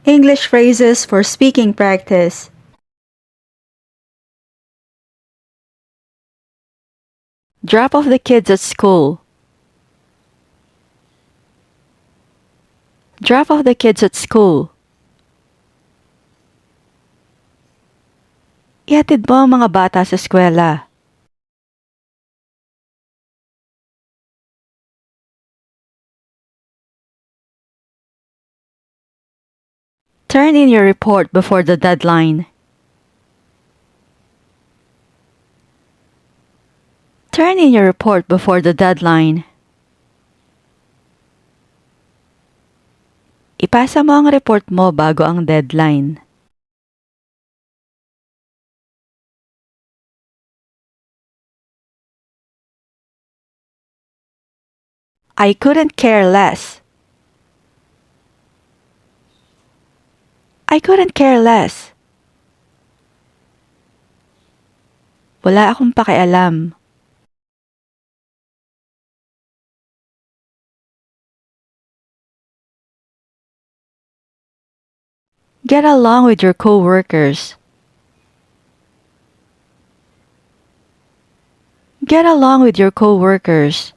English phrases for speaking practice. Drop off the kids at school. Drop off the kids at school. Ihatid mo ang mga bata sa eskwela. Turn in your report before the deadline. Turn in your report before the deadline. Ipasa mo ang report mo bago ang deadline. I couldn't care less. I couldn't care less. Wala akong pakialam. Get along with your co-workers. Get along with your co-workers.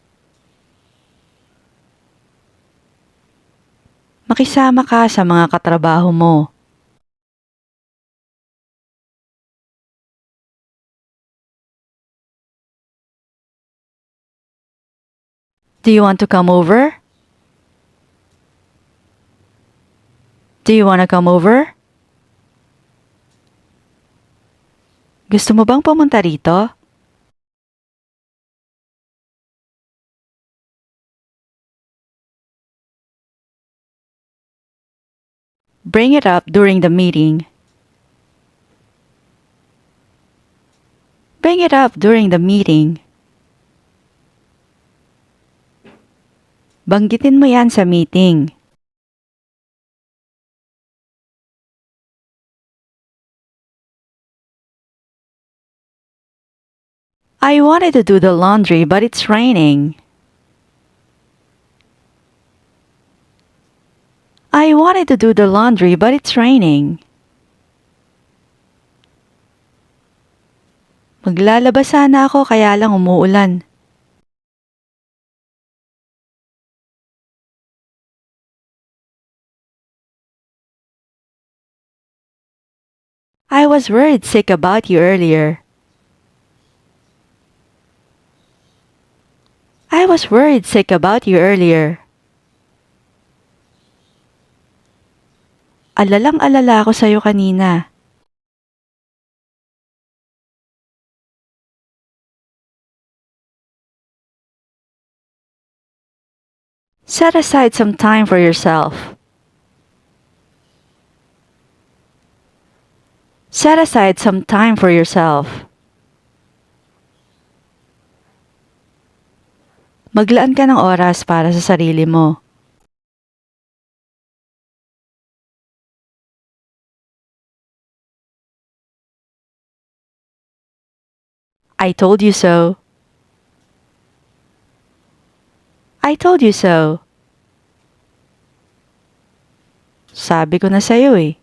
Makisama ka sa mga katrabaho mo. Do you want to come over? Do you want to come over? Gusto mo bang pumunta rito? Bring it up during the meeting. Bring it up during the meeting. Banggitin mo yan sa meeting. I wanted to do the laundry but it's raining. I wanted to do the laundry but it's raining. Maglalabas sana ako kaya lang umuulan. I was worried sick about you earlier. I was worried sick about you earlier. Alalang-alala ako sa'yo kanina. Set aside some time for yourself. Set aside some time for yourself. Maglaan ka ng oras para sa sarili mo. I told you so. I told you so. Sabi ko na sa'yo eh.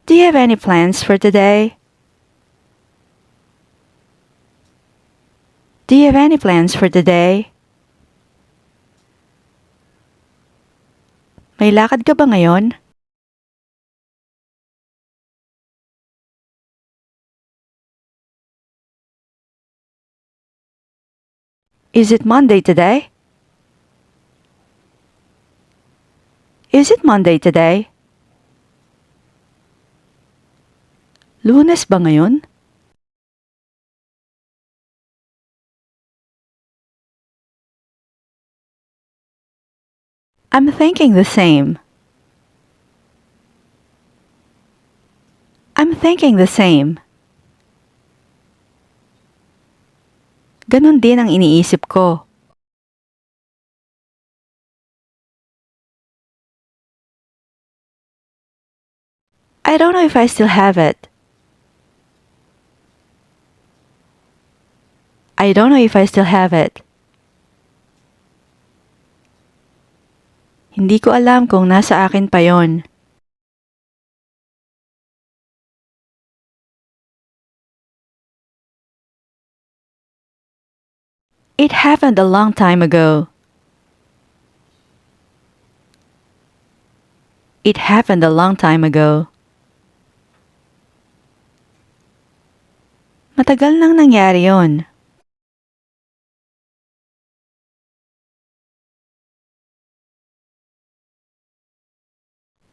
Do you have any plans for today? Do you have any plans for today? May lakad ka ba ngayon? Is it Monday today? Is it Monday today? Lunes ba ngayon? I'm thinking the same. I'm thinking the same. Ganon din ang iniisip ko. I don't know if I still have it. I don't know if I still have it. Hindi ko alam kung nasa akin pa yon. It happened a long time ago. It happened a long time ago. Matagal nang nangyari yon.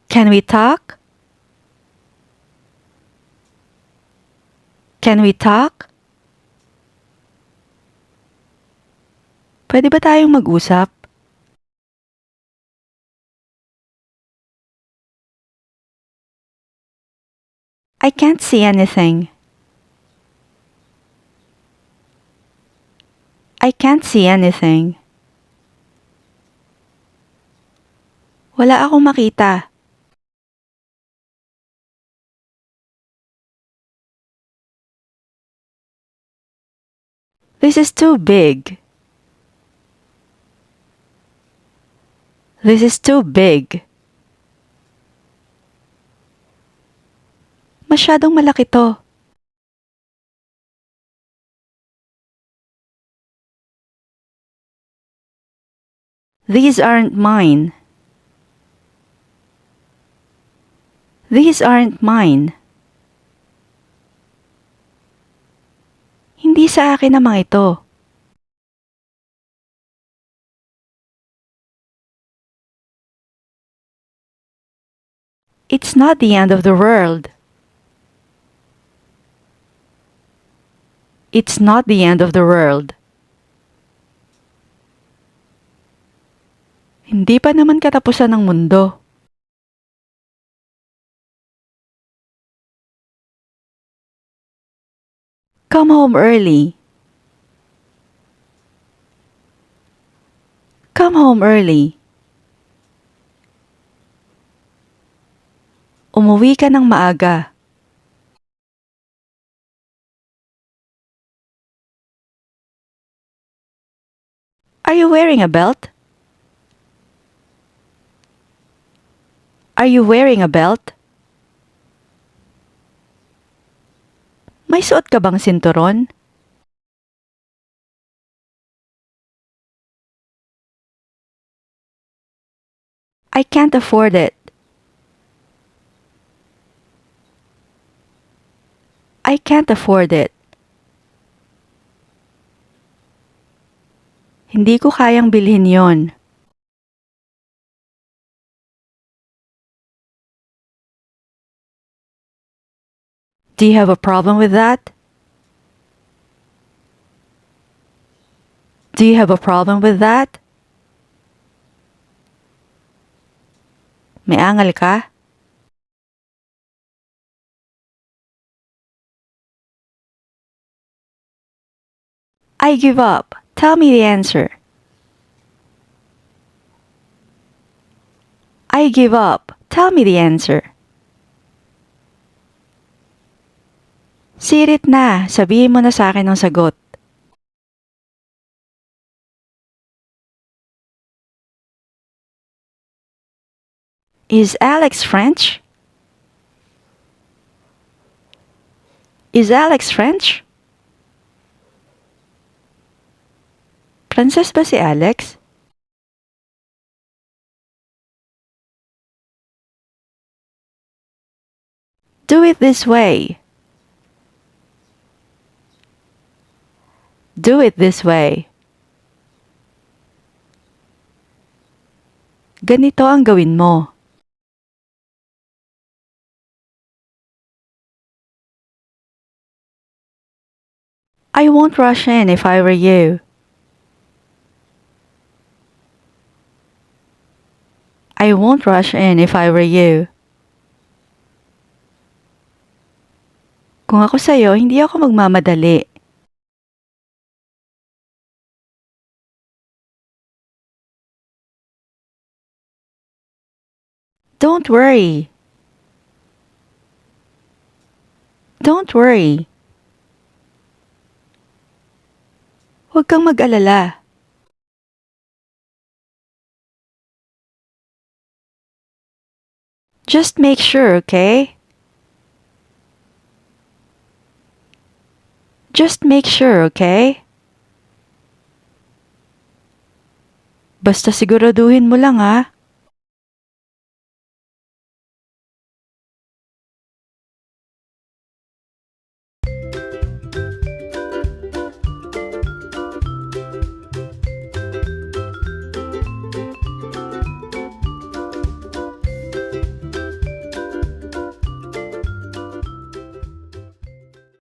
Can we talk? Can we talk? Pwede ba tayong mag-usap? I can't see anything. I can't see anything. Wala akong makita. This is too big. This is too big. Masyadong malaki to. These aren't mine. These aren't mine. Hindi sa akin namang ito. It's not the end of the world. It's not the end of the world. Hindi pa naman katapusan ng mundo. Come home early. Come home early. Umuwi ka ng maaga. Are you wearing a belt? Are you wearing a belt? May suot ka bang sinturon? I can't afford it. I can't afford it. Hindi ko kayang bilhin yon. Do you have a problem with that? Do you have a problem with that? May angal ka? I give up. Tell me the answer. I give up. Tell me the answer. Sirit na. Sabihin mo na sa akin ang sagot. Is Alex French? Is Alex French? Pranses ba si Alex? Do it this way. Do it this way. Ganito ang gawin mo. I won't rush in if I were you. I won't rush in if I were you. Kung ako sa'yo, hindi ako magmamadali. Don't worry. Don't worry. Huwag kang mag-alala. Just make sure, okay? Just make sure, okay? Basta siguraduhin mo lang, ha?